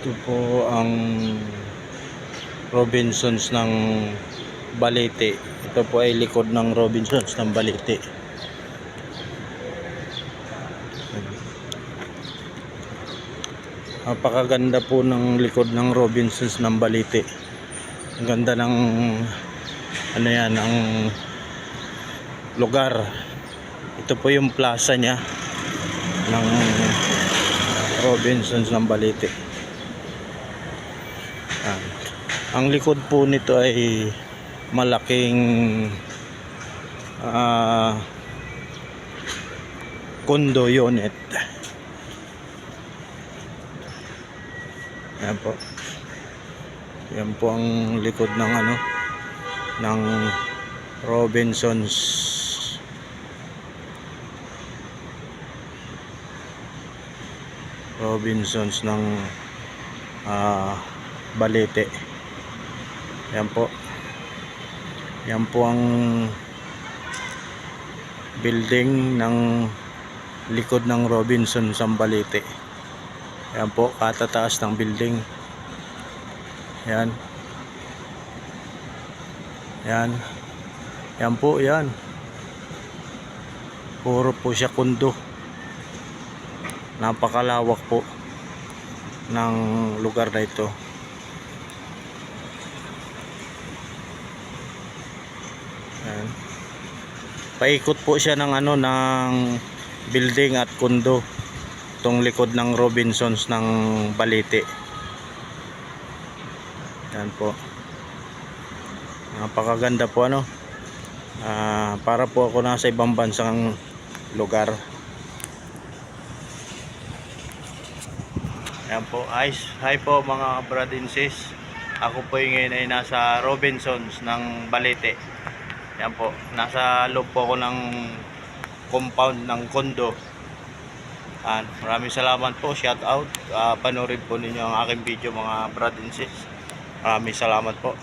Ito po ang Robinsons ng Balete. Ito po ay likod ng Robinsons ng Balete. Napakaganda po ng likod ng Robinsons ng Balete. Ang ganda ng ano yan, ang lugar. Ito po yung plaza niya ng Robinsons ng Balete. Ang likod po nito ay malaking condo unit. Yan po. Yan po ang likod ng ano ng Robinsons. Robinsons ng Balete. Yan po. Yan po ang building ng likod ng Robinsons ng Balete. Yan po, katataas ng building. Yan. Yan. Yan po, yan. Puro po siya kundo. Napakalawak po ng lugar na ito. Yan. Paikot po siya ng ano ng building at kundo. Itong likod ng Robinsons ng Balete. Yan po. Napakaganda po ano. Para po ako nasa ibang bansang lugar. Yan po. Hi po mga brad and sis. Ako po yung ngayon ay nasa Robinsons ng Balete. Yan po. Nasa loob po ako ng compound ng condo. Maraming salamat po. Shout out. Panoorin po ninyo ang aking video mga brad and sis. Maraming salamat po.